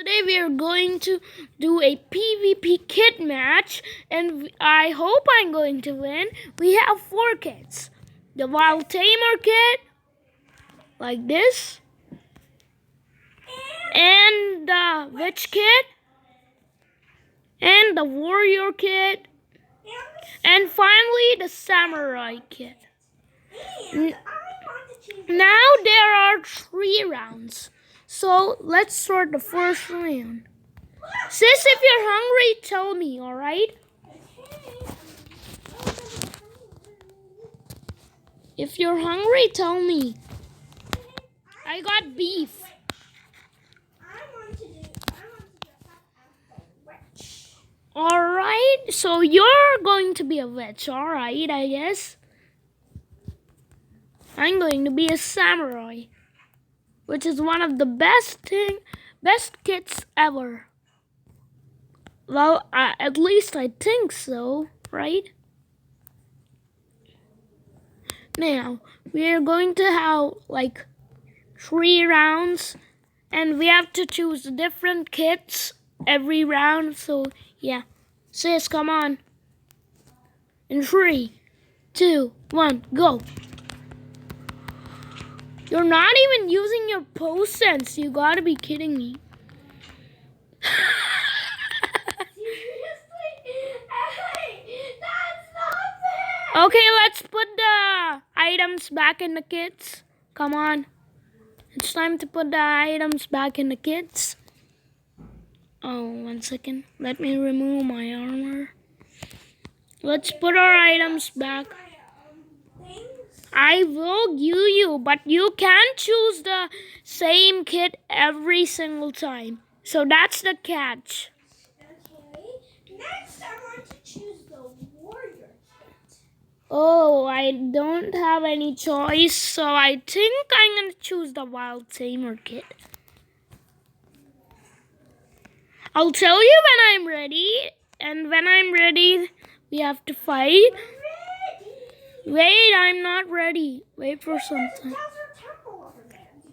Today we are going to do a PvP kit match, and I hope I'm going to win. We have 4 kits. The Wild Tamer kit, like this, and the Witch kit, and the Warrior kit, and finally the Samurai kit. Now there are 3 rounds. So let's start the first round. Sis, if you're hungry, tell me, alright? If you're hungry, tell me. I got beef. Alright, so you're going to be a witch, alright, I guess. I'm going to be a samurai, which is one of the best kits ever. Well, at least I think so, right? Now, we are going to have like 3 rounds, and we have to choose different kits every round, so yeah. Sis, come on. In 3, 2, 1, go. You're not even using your post sense. You gotta be kidding me. Okay, let's put the items back in the kits. Come on. It's time to put the items back in the kits. Oh, 1 second. Let me remove my armor. Let's put our items back. I will give you, but you can't choose the same kit every single time. So that's the catch. Okay. Next, I want to choose the warrior kit. Oh, I don't have any choice, so I think I'm going to choose the Wild Tamer kit. I'll tell you when I'm ready, and when I'm ready, we have to fight. Wait, I'm not ready. Wait for some time.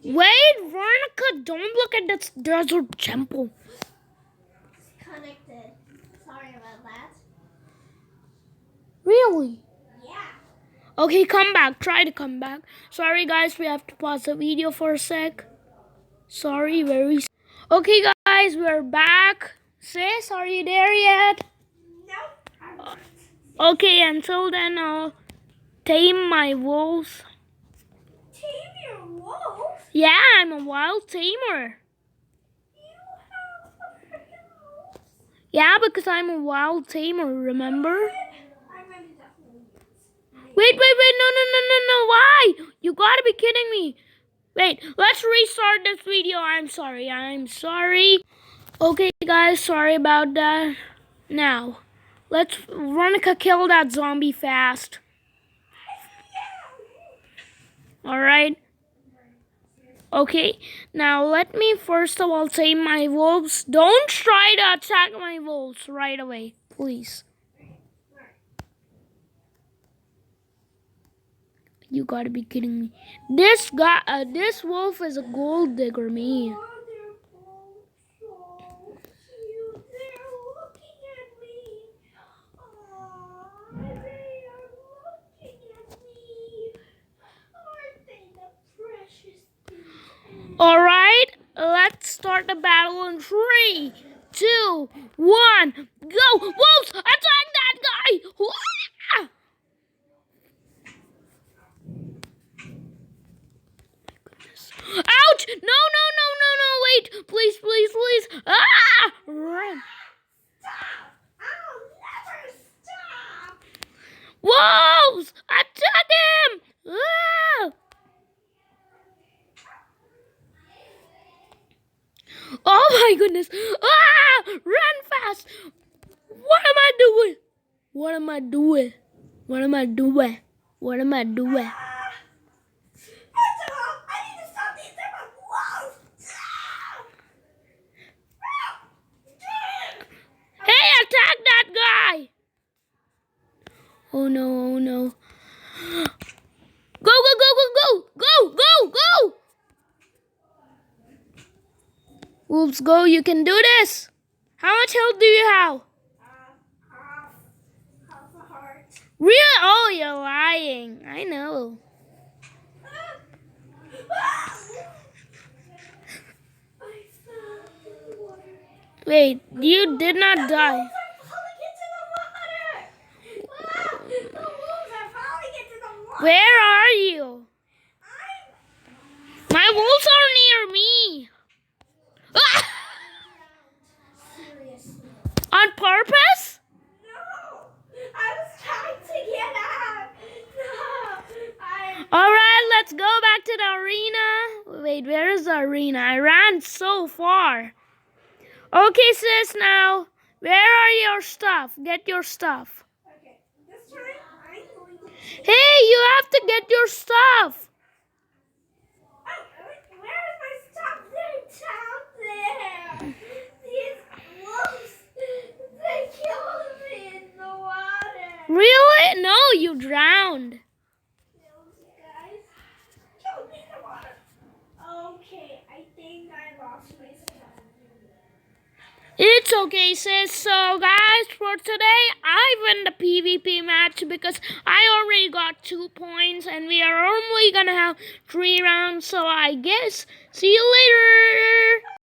Wait, Varnika, don't look at this desert temple. It's connected. Sorry about that. Really? Yeah. Okay, come back. Try to come back. Sorry, guys, we have to pause the video for a sec. Sorry, very. Okay, guys, we're back. Sis, are you there yet? No. Okay, until then, I'll tame my wolves. Tame your wolf? Yeah, I'm a wild tamer. You have a freaking wolf? Yeah, because I'm a wild tamer, remember? I'm going to definitely use. Wait, no, why? You gotta be kidding me. Wait, let's restart this video. I'm sorry. Okay, guys, sorry about that. Now, let's Veronica kill that zombie fast. Alright. Okay, now let me first of all tame my wolves. Don't try to attack my wolves right away, please. You gotta be kidding me. This wolf is a gold digger, me. Alright, let's start the battle in 3, 2, 1, go! Wolves, attack that guy! Wah! Ouch! No, wait! Please! Ah! Run! Stop! I'll never stop! Wolves! Attack him! Ah! Oh my goodness! Ah! Run fast! What am I doing? What am I doing? First of all, I need to stop these different wolves! Hey, attack that guy! Oh no. Go! wolves, go. You can do this. How much health do you have? Half a heart. Really? Oh, you're lying. I know. I fell in the water. Wait, you did not The die. wolves are falling into the water. The wolves are falling into the water. Where are you? I'm My wolves are near me. Ah! seriously. On purpose? No, I was trying to get out. No, Alright, let's go back to the arena. Wait, where is the arena? I ran so far. Okay, sis, now, where are your stuff? Get your stuff. Okay, this time I'm going to. Hey, you have to get your stuff. Where is my stuff? They're down there. These wolves, they killed me in the water. Really? No, you drowned. Those guys killed me in the water. Okay, I think I lost my stuff. It's okay, sis. So, guys, for today, I win the PvP match because I already got 2 points and we are only gonna have 3 rounds. So, I guess, see you later.